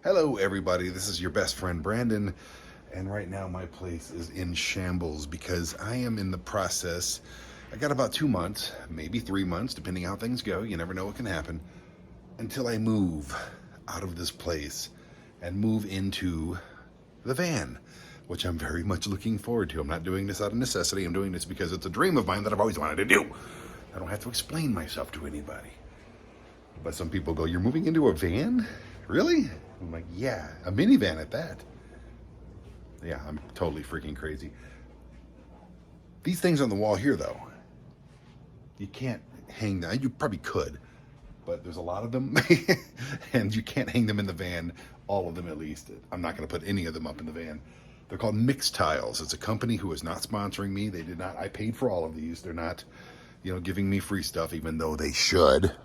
Hello everybody, this is your best friend Brandon, and right now my place is in shambles because I am in the process. I got about 2 months, maybe 3 months, depending how things go. You never know what can happen, until I move out of this place and move into the van, which I'm very much looking forward to. I'm not doing this out of necessity. I'm doing this because it's a dream of mine that I've always wanted to do. I don't have to explain myself to anybody. But some people go, "You're moving into a van? Really?" I'm like, yeah, a minivan at that. Yeah, I'm totally freaking crazy. These things on the wall here, though, you can't hang them. You probably could, but there's a lot of them, and you can't hang them in the van, all of them at least. I'm not going to put any of them up in the van. They're called Mixtiles. It's a company who is not sponsoring me. They did not. I paid for all of these. They're not, giving me free stuff, even though they should.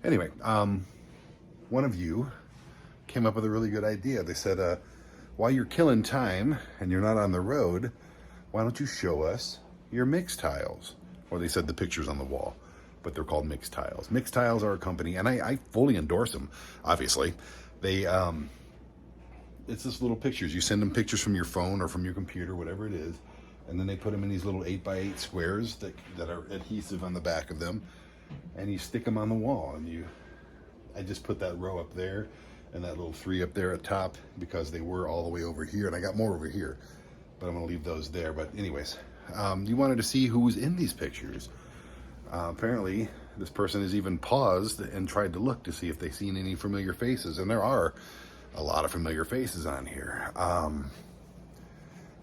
Anyway, one of you came up with a really good idea. They said, while you're killing time and you're not on the road, why don't you show us your Mixtiles? Or they said the pictures on the wall, but they're called Mixtiles. Mixtiles are a company, and I fully endorse them, obviously. They, it's this little pictures. You send them pictures from your phone or from your computer, whatever it is, and then they put them in these little 8x8 squares that are adhesive on the back of them. And you stick them on the wall, and I just put that row up there and that little 3 up there at top because they were all the way over here, and I got more over here, but I'm gonna leave those there. But anyways, you wanted to see who was in these pictures. Apparently this person has even paused and tried to look to see if they've seen any familiar faces, and there are a lot of familiar faces on here.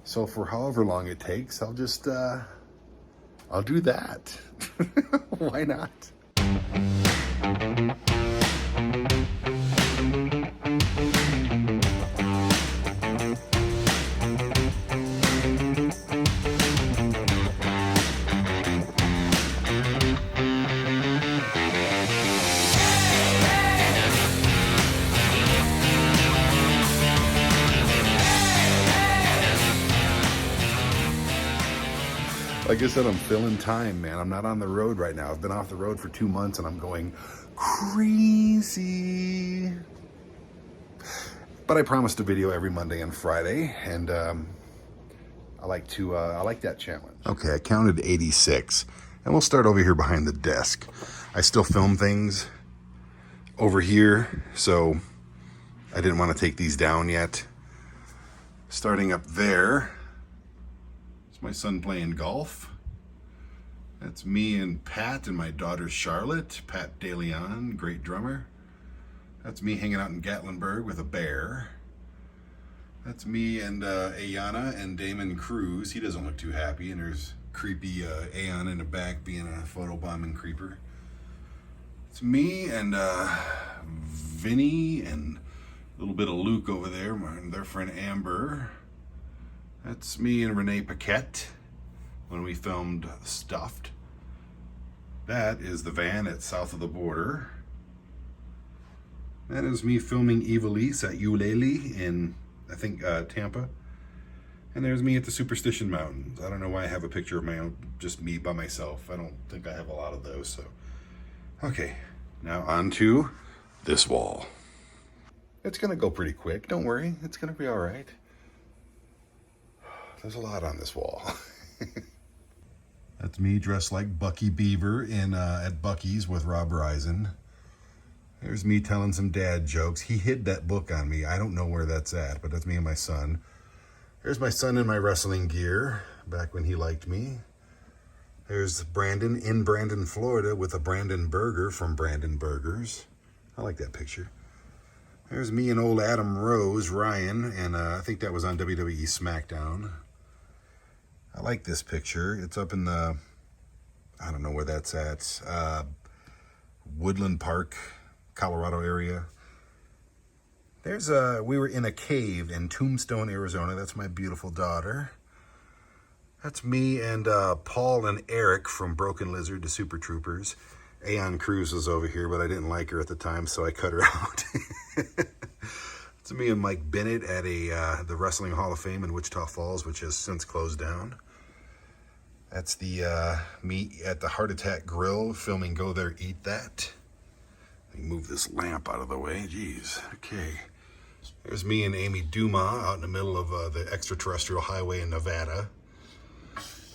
So for however long it takes, I'll just I'll do that. Why not? Like I said, I'm filling time, man. I'm not on the road right now. I've been off the road for 2 months and I'm going crazy. But I promised a video every Monday and Friday, and I like that challenge. Okay, I counted 86, and we'll start over here behind the desk. I still film things over here, so I didn't want to take these down yet. Starting up there, my son playing golf. That's me and Pat and my daughter Charlotte. Pat DeLeon, great drummer. That's me hanging out in Gatlinburg with a bear. That's me and Ayana and Damon Cruz. He doesn't look too happy, and there's creepy Aeon in the back being a photobombing creeper. It's me and Vinny and a little bit of Luke over there, their friend Amber. That's me and Renee Paquette when we filmed Stuffed. That is the van at South of the Border. That is me filming Evilise at Ulele in, I think, Tampa. And there's me at the Superstition Mountains. I don't know why I have a picture of my own, just me by myself. I don't think I have a lot of those, so. Okay, now on to this wall. It's gonna go pretty quick, don't worry. It's gonna be all right. There's a lot on this wall. That's me dressed like Bucky Beaver at Bucky's with Rob Reisen. There's me telling some dad jokes. He hid that book on me. I don't know where that's at, but that's me and my son. There's my son in my wrestling gear, back when he liked me. There's Brandon in Brandon, Florida with a Brandon burger from Brandon Burgers. I like that picture. There's me and old Adam Rose, Ryan, and I think that was on WWE SmackDown. I like this picture. It's up in the, I don't know where that's at, Woodland Park, Colorado area. There's we were in a cave in Tombstone, Arizona. That's my beautiful daughter. That's me and Paul and Eric from Broken Lizard, the Super Troopers. Aeon Cruz was over here, but I didn't like her at the time, so I cut her out. It's me and Mike Bennett at the Wrestling Hall of Fame in Wichita Falls, which has since closed down. That's the me at the Heart Attack Grill filming Go There, Eat That. Let me move this lamp out of the way. Jeez. Okay. There's me and Amy Dumas out in the middle of the extraterrestrial highway in Nevada.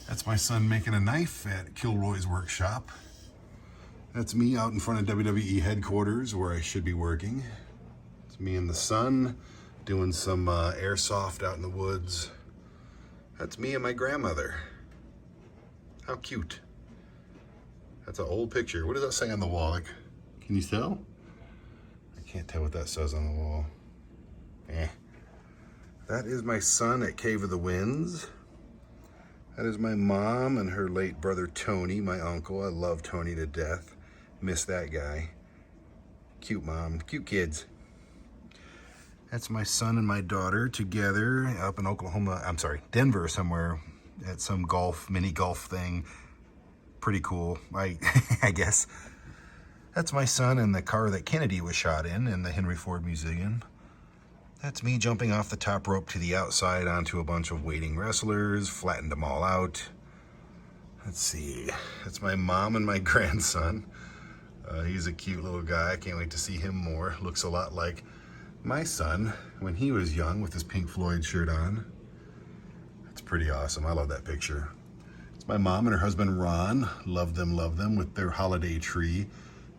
That's my son making a knife at Kilroy's workshop. That's me out in front of WWE headquarters where I should be working. It's me and the son doing some airsoft out in the woods. That's me and my grandmother. How cute. That's an old picture. What does that say on the wall? Like, can you tell? I can't tell what that says on the wall. That is my son at Cave of the Winds. That is my mom and her late brother Tony, my uncle. I love Tony to death. Miss that guy. Cute mom, cute kids. That's my son and my daughter together up in Oklahoma, I'm sorry, Denver somewhere at some mini golf thing. Pretty cool, I guess. That's my son in the car that Kennedy was shot in the Henry Ford Museum. That's me jumping off the top rope to the outside onto a bunch of waiting wrestlers, flattened them all out. Let's see, that's my mom and my grandson. He's a cute little guy, I can't wait to see him more. Looks a lot like my son when he was young with his Pink Floyd shirt on. That's pretty awesome, I love that picture. It's my mom and her husband Ron, love them with their holiday tree.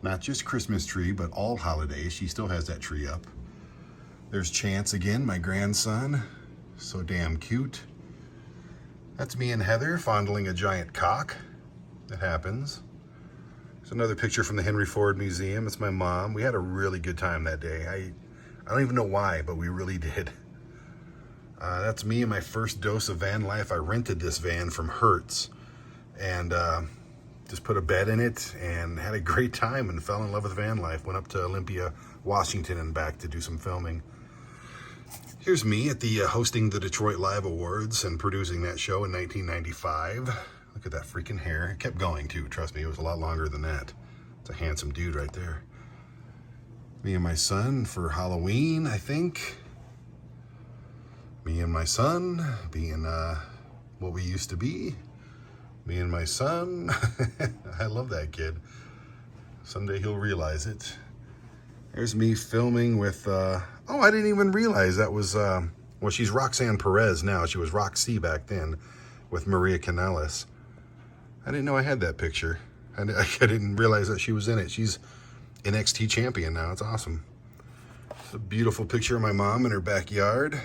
Not just Christmas tree, but all holidays. She still has that tree up. There's Chance again, my grandson. So damn cute. That's me and Heather fondling a giant cock. That happens. There's another picture from the Henry Ford Museum. It's my mom. We had a really good time that day. I don't even know why, but we really did. That's me and my first dose of van life. I rented this van from Hertz and just put a bed in it and had a great time and fell in love with van life. Went up to Olympia, Washington and back to do some filming. Here's me at the hosting the Detroit Live Awards and producing that show in 1995. Look at that freaking hair. It kept going too, trust me, it was a lot longer than that. It's a handsome dude right there. Me and my son for Halloween, I think. Me and my son being what we used to be. Me and my son. I love that kid. Someday he'll realize it. There's me filming with, oh, I didn't even realize that was, well, she's Roxanne Perez now. She was Roxy back then with Maria Kanellis. I didn't know I had that picture. I didn't realize that she was in it. She's NXT champion now. It's awesome. It's a beautiful picture of my mom in her backyard.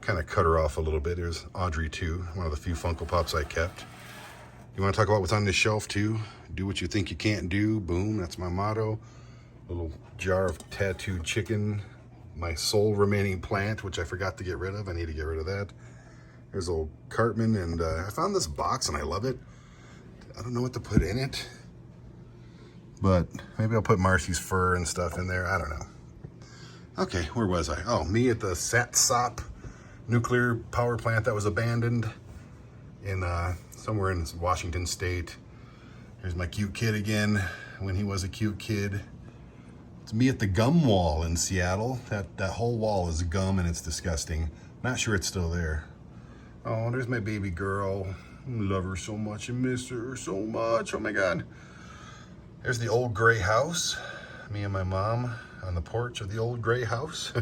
Kind of cut her off a little bit. There's Audrey too, one of the few Funko Pops I kept. You want to talk about what's on this shelf too? Do what you think you can't do. Boom, that's my motto. Little jar of tattooed chicken. My sole remaining plant, which I forgot to get rid of. I need to get rid of that. There's old Cartman, and I found this box and I love it. I don't know what to put in it, but maybe I'll put Marcy's fur and stuff in there. I don't know. Okay, where was I? Oh, me at the Satsop nuclear power plant that was abandoned in somewhere in Washington State. Here's my cute kid again when he was a cute kid. It's me at the gum wall in Seattle. That whole wall is gum and it's disgusting. Not sure it's still there. Oh, there's my baby girl. I love her so much and miss her so much. Oh my God. There's the old gray house. Me and my mom on the porch of the old gray house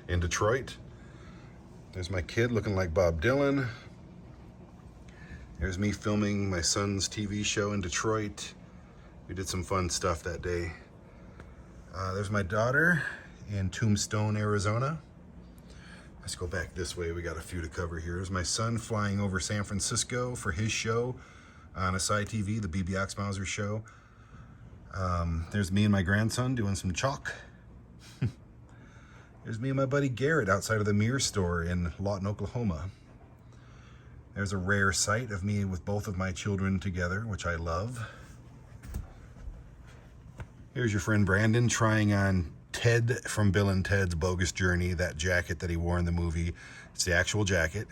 in Detroit. There's my kid looking like Bob Dylan. There's me filming my son's TV show in Detroit. We did some fun stuff that day. There's my daughter in Tombstone, Arizona. Let's go back this way. We got a few to cover here. There's my son flying over San Francisco for his show on ASY TV, the BB Oxmauser show. There's me and my grandson doing some chalk. There's me and my buddy Garrett outside of the Mirror store in Lawton, Oklahoma. There's a rare sight of me with both of my children together, which I love. Here's your friend Brandon trying on Ted from Bill and Ted's Bogus Journey, that jacket that he wore in the movie. It's the actual jacket.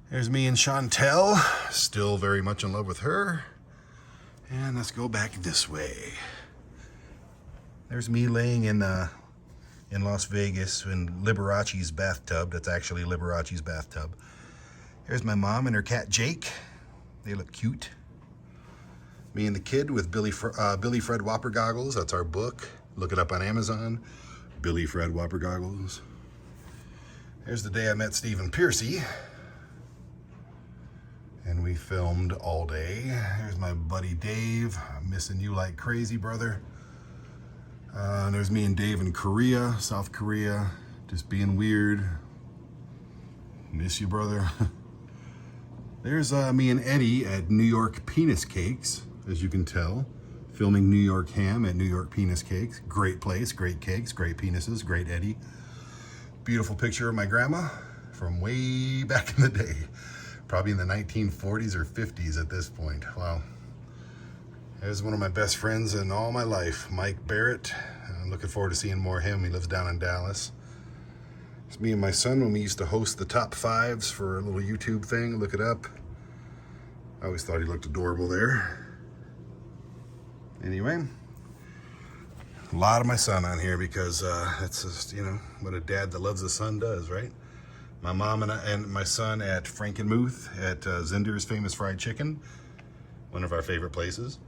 There's me and Chantel, still very much in love with her. And let's go back this way. There's me laying in Las Vegas in Liberace's bathtub. That's actually Liberace's bathtub. Here's my mom and her cat Jake. They look cute. Me and the kid with Billy Fred Whopper goggles. That's our book. Look it up on Amazon. Billy Fred Whopper goggles. Here's the day I met Stephen Piercy. And we filmed all day. Here's my buddy Dave. I'm missing you like crazy, brother. There's me and Dave in Korea, South Korea. Just being weird. Miss you, brother. There's me and Eddie at New York Penis Cakes, as you can tell. Filming New York ham at New York Penis Cakes. Great place, great cakes, great penises, great Eddie. Beautiful picture of my grandma from way back in the day. Probably in the 1940s or 50s at this point. Wow. There's one of my best friends in all my life, Mike Barrett. I'm looking forward to seeing more of him. He lives down in Dallas. It's me and my son when we used to host the top fives for a little YouTube thing. Look it up. I always thought he looked adorable there. Anyway, a lot of my son on here because that's just, you know, what a dad that loves his son does, right? My mom and my son at Frankenmuth at Zinder's Famous Fried Chicken, one of our favorite places.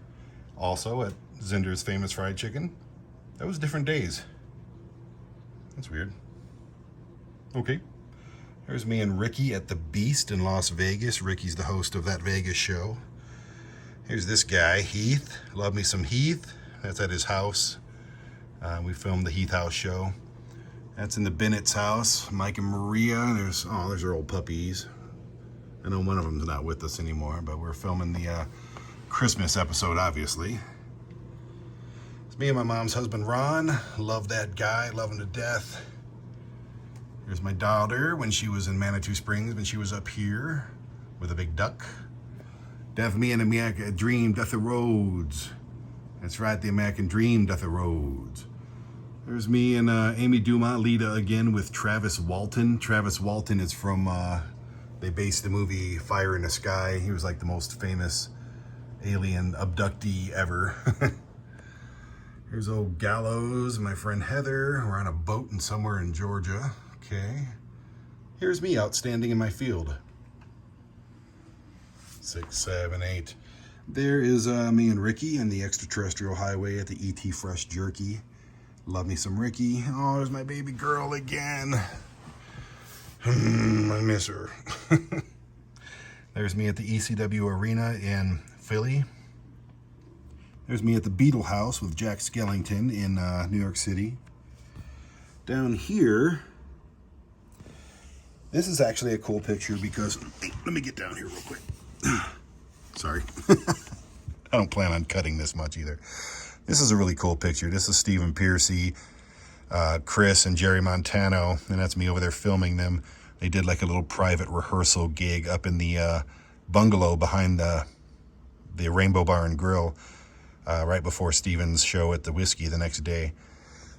Also at Zinder's Famous Fried Chicken. That was different days. That's weird. Okay. There's me and Ricky at the Beast in Las Vegas. Ricky's the host of that Vegas show. Here's this guy, Heath. Love me some Heath. That's at his house. We filmed the Heath House show. That's in the Bennett's house. Mike and Maria. There's their old puppies. I know one of them's not with us anymore, but we're filming the Christmas episode, obviously. It's me and my mom's husband, Ron. Love that guy. Love him to death. Here's my daughter when she was in Manitou Springs, when she was up here with a big duck. Death, me and the American dream doth the roads. That's right, the American dream doth the roads. There's me and Amy Dumont, Lita again with Travis Walton. Travis Walton is from, they based the movie Fire in the Sky. He was like the most famous alien abductee ever. Here's old Gallows, my friend Heather. We're on a boat and somewhere in Georgia. Okay. Here's me outstanding in my field. 6, 7, 8. There is me and Ricky on the extraterrestrial highway at the ET Fresh Jerky. Love me some Ricky. Oh, there's my baby girl again. I miss her. There's me at the ECW Arena in Philly. There's me at the Beetle House with Jack Skellington in New York City. Down here, this is actually a cool picture because, hey, let me get down here real quick. Sorry. I don't plan on cutting this much either. This is a really cool picture. This is Stephen Piercy, Chris, and Jerry Montano, and that's me over there filming them. They did like a little private rehearsal gig up in the bungalow behind the Rainbow Bar and Grill right before Stephen's show at the Whiskey the next day.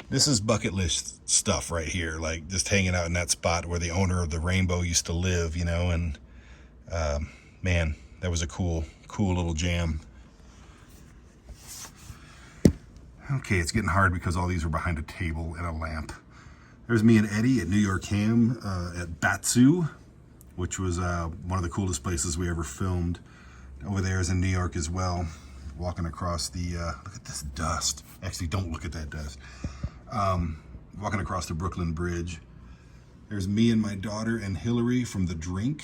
This is bucket list stuff right here, like just hanging out in that spot where the owner of the Rainbow used to live, you know, and man, that was a cool little jam. Okay, it's getting hard because all these are behind a table and a lamp. There's me and Eddie at New York Ham at Batsu, which was one of the coolest places we ever filmed. Over there is in New York as well. Walking across the, look at this dust. Actually, don't look at that dust. Walking across the Brooklyn Bridge. There's me and my daughter and Hillary from The Drink.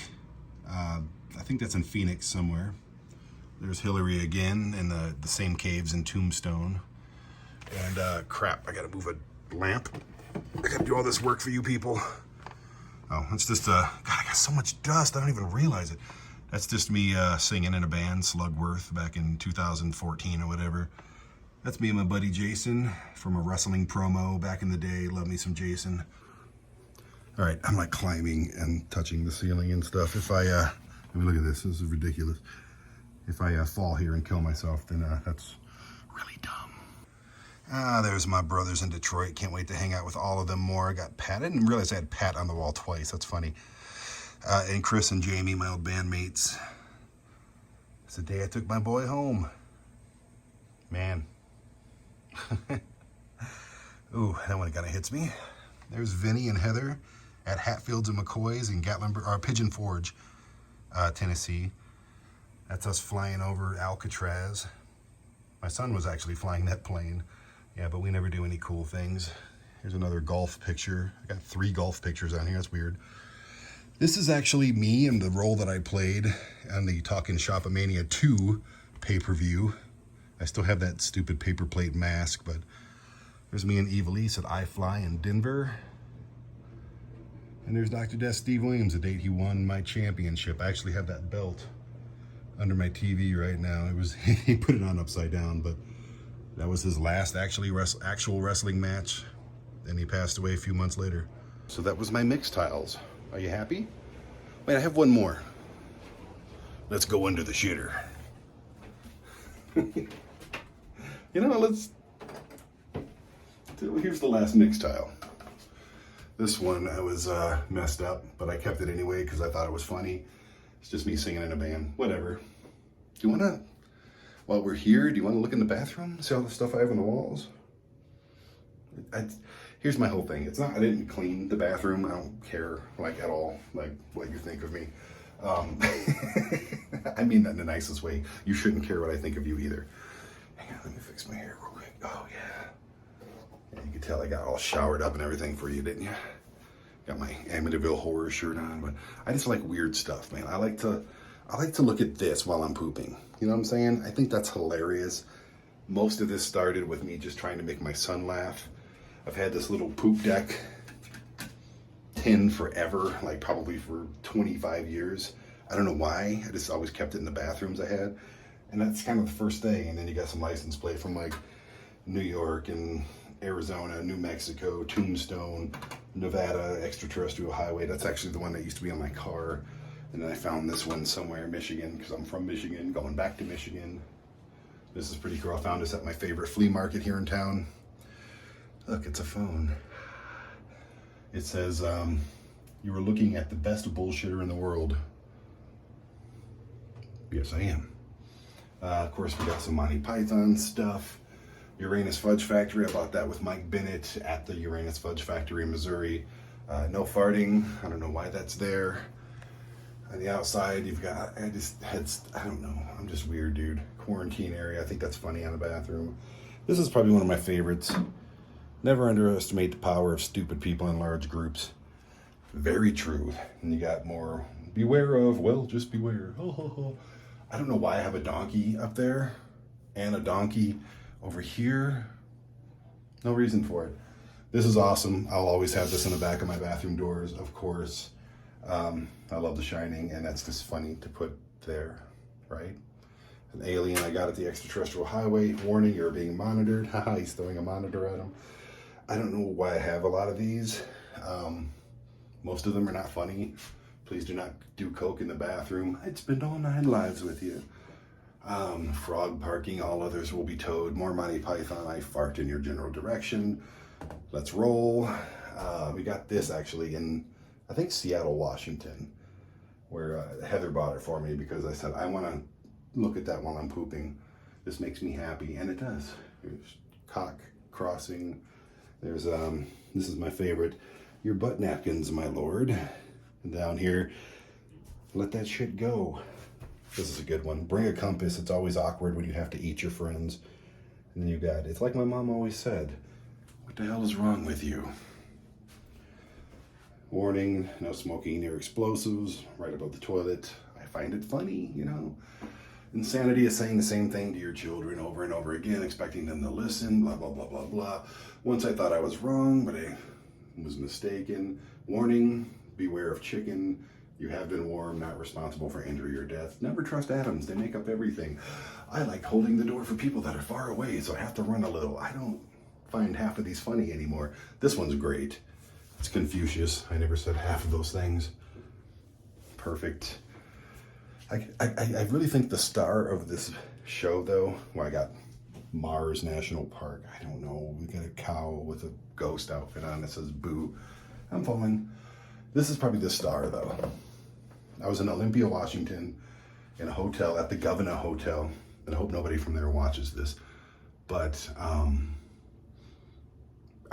I think that's in Phoenix somewhere. There's Hillary again in the same caves in Tombstone. And crap, I gotta move a lamp. I gotta do all this work for you people. Oh, it's just, God, I got so much dust, I don't even realize it. That's just me singing in a band, Slugworth, back in 2014 or whatever. That's me and my buddy Jason from a wrestling promo back in the day. Love me some Jason. All right, I'm like climbing and touching the ceiling and stuff. If I, let me look at this, this is ridiculous. If I fall here and kill myself, then that's really dumb. There's my brothers in Detroit. Can't wait to hang out with all of them more. I got Pat. I didn't realize I had Pat on the wall twice. That's funny. And Chris and Jamie, my old bandmates. It's the day I took my boy home. Man. Ooh, that one kind of hits me. There's Vinny and Heather at Hatfields and McCoy's in Pigeon Forge, Tennessee. That's us flying over Alcatraz. My son was actually flying that plane. Yeah, but we never do any cool things. Here's another golf picture. I got 3 golf pictures on here. That's weird. This is actually me and the role that I played on the Talkin' Shop-A-Mania 2 pay-per-view. I still have that stupid paper plate mask, but there's me and Evilise at iFly in Denver. And there's Dr. Death Steve Williams, the date he won my championship. I actually have that belt under my TV right now. It was he put it on upside down, but that was his last actual wrestling match. And he passed away a few months later. So that was my Mixtiles. Are you happy? Wait, I have one more. Let's go under the shitter. You know, here's the last Mixtile. This one, I was messed up, but I kept it anyway because I thought it was funny. It's just me singing in a band. Whatever. Do you want to, while we're here, do you want to look in the bathroom? See all the stuff I have on the walls? Here's my whole thing. It's not, I didn't clean the bathroom. I don't care, like, at all, like, what you think of me. I mean that in the nicest way. You shouldn't care what I think of you either. Hang on, let me fix my hair real quick. Oh, yeah. You could tell I got all showered up and everything for you, didn't you? Got my Amityville horror shirt on, but I just like weird stuff, man. I like to look at this while I'm pooping. You know what I'm saying? I think that's hilarious. Most of this started with me just trying to make my son laugh. I've had this little poop deck tin forever, like probably for 25 years. I don't know why. I just always kept it in the bathrooms I had. And that's kind of the first thing. And then you got some license plate from like New York and Arizona, New Mexico, Tombstone, Nevada, Extraterrestrial Highway. That's actually the one that used to be on my car. And then I found this one somewhere in Michigan because I'm from Michigan, going back to Michigan. This is pretty cool. I found this at my favorite flea market here in town. Look, it's a phone. It says, you were looking at the best bullshitter in the world. Yes, I am. Of course, we got some Monty Python stuff. Uranus Fudge Factory. I bought that with Mike Bennett at the Uranus Fudge Factory in Missouri. No farting. I don't know why that's there. On the outside, you've got, I don't know. I'm just weird, dude. Quarantine area. I think that's funny on the bathroom. This is probably one of my favorites. Never underestimate the power of stupid people in large groups. Very true. And you got more, beware of, well, just beware. Ho, ho, ho. I don't know why I have a donkey up there and a donkey over here. No reason for it. This is awesome. I'll always have this in the back of my bathroom doors, of course. I love The Shining, and that's just funny to put there, right? An alien I got at the Extraterrestrial Highway. Warning, you're being monitored. Haha, he's throwing a monitor at him. I don't know why I have a lot of these. Most of them are not funny. Please do not do coke in the bathroom. I'd spend all 9 lives with you. Frog parking, all others will be towed. More Monty Python, I fart in your general direction. Let's roll. We got this actually in, I think, Seattle, Washington, where Heather bought it for me because I said, I want to look at that while I'm pooping. This makes me happy, and it does. There's cock crossing. There's, this is my favorite. Your butt napkins, my lord. And down here, let that shit go. This is a good one. Bring a compass. It's always awkward when you have to eat your friends. And then you got, it's like my mom always said, what the hell is wrong with you? Warning, no smoking near explosives, right above the toilet. I find it funny, you know. Insanity is saying the same thing to your children over and over again, expecting them to listen, blah, blah, blah, blah, blah. Once I thought I was wrong, but I was mistaken. Warning, beware of chicken. You have been warned, not responsible for injury or death. Never trust atoms, they make up everything. I like holding the door for people that are far away, so I have to run a little. I don't find half of these funny anymore. This one's great. It's Confucius. I never said half of those things. Perfect. I really think the star of this show, though, well, I got Mars National Park. I don't know. We got a cow with a ghost outfit on that says boo. I'm falling. This is probably the star, though. I was in Olympia, Washington, in a hotel at the Governor Hotel. And I hope nobody from there watches this. But I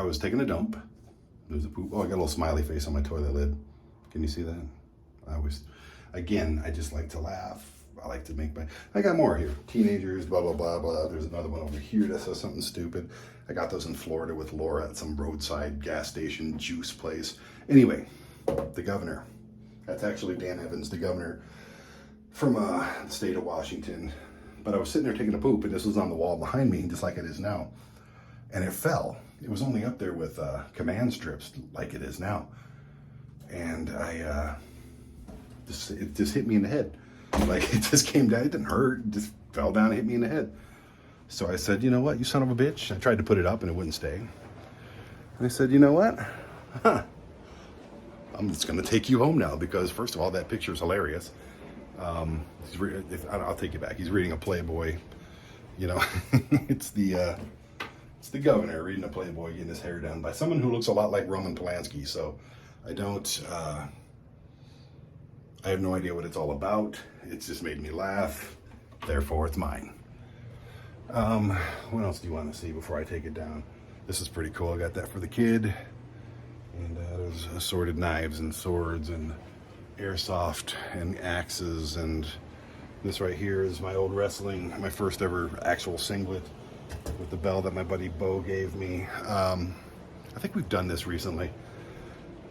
was taking a dump. There's a poop. Oh, I got a little smiley face on my toilet lid. Can you see that? Again, I just like to laugh. I like to make I got more here. Teenagers, blah, blah, blah, blah. There's another one over here that says something stupid. I got those in Florida with Laura at some roadside gas station juice place. Anyway, the governor. That's actually Dan Evans, the governor from the state of Washington. But I was sitting there taking a poop, and this was on the wall behind me, just like it is now. And it fell. It was only up there with command strips, like it is now. And it just hit me in the head. Like, it just came down. It didn't hurt. It just fell down and hit me in the head. So I said, you know what, you son of a bitch. I tried to put it up, and it wouldn't stay. And I said, you know what? I'm just going to take you home now because, first of all, that picture is hilarious. I'll take it back. He's reading a Playboy. You know, it's the governor reading a Playboy, getting his hair done by someone who looks a lot like Roman Polanski. So I have no idea what it's all about. It's just made me laugh. Therefore, it's mine. What else do you want to see before I take it down? This is pretty cool. I got that for the kid. And there's assorted knives and swords and airsoft and axes. And this right here is my old wrestling, my first ever actual singlet with the bell that my buddy Bo gave me. I think we've done this recently.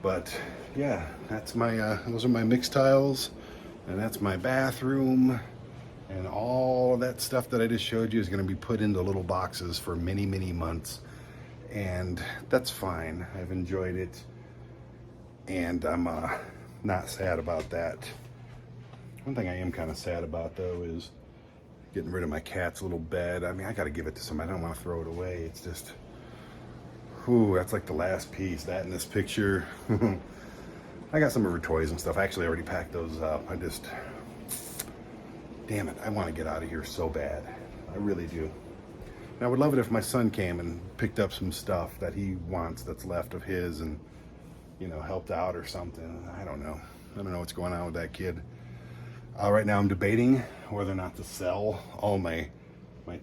But yeah, that's my, those are my Mixtiles. And that's my bathroom. And all of that stuff that I just showed you is going to be put into little boxes for many, many months. And that's fine. I've enjoyed it. And I'm not sad about that. One thing I am kind of sad about, though, is getting rid of my cat's little bed. I mean, I got to give it to somebody. I don't want to throw it away. It's just, whew, that's like the last piece. That in this picture. I got some of her toys and stuff. I actually already packed those up. Damn it, I want to get out of here so bad. I really do. And I would love it if my son came and picked up some stuff that he wants that's left of his and, you know, helped out or something. I don't know. I don't know what's going on with that kid. Right now I'm debating whether or not to sell all my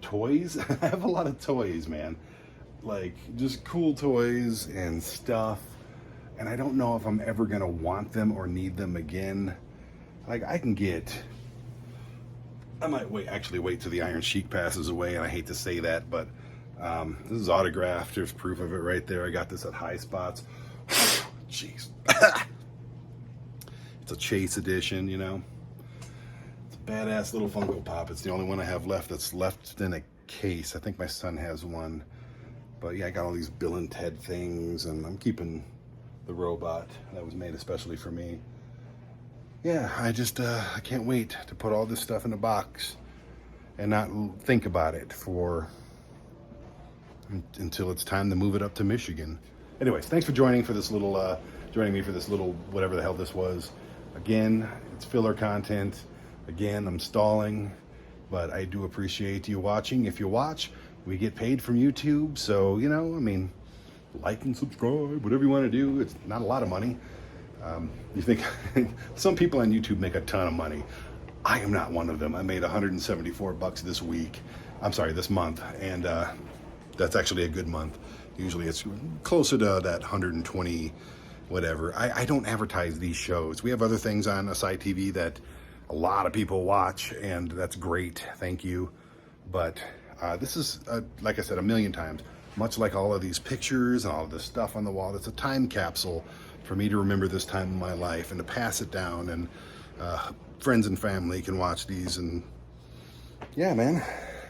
toys. I have a lot of toys, man. Like, just cool toys and stuff. And I don't know if I'm ever going to want them or need them again. Like, I might wait till the Iron Sheik passes away, and I hate to say that, but this is autographed. There's proof of it right there. I got this at High Spots. Jeez. It's a Chase edition, you know. It's a badass little Funko Pop. It's the only one I have left that's left in a case. I think my son has one. But yeah, I got all these Bill and Ted things, and I'm keeping the robot that was made especially for me. Yeah, I can't wait to put all this stuff in a box and not think about it until it's time to move it up to Michigan. Anyways, thanks for joining me for this little whatever the hell this was. Again, it's filler content. Again, I'm stalling, but I do appreciate you watching. If you watch, we get paid from YouTube, so, you know, I mean, like and subscribe, whatever you want to do. It's not a lot of money. You think some people on YouTube make a ton of money. I am not one of them. I made $174 this month, and that's actually a good month. Usually it's closer to that 120 whatever. I don't advertise these shows. We have other things on ASY TV that a lot of people watch, and that's great. Thank you. But this is, like I said a million times, much like all of these pictures and all of this stuff on the wall, it's a time capsule for me to remember this time in my life and to pass it down, and friends and family can watch these, and yeah, man,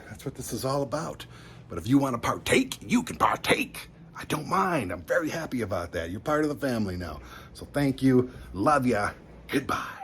that's what this is all about. But if you want to partake, you can partake. I don't mind. I'm very happy about that. You're part of the family now. So thank you. Love ya. Goodbye.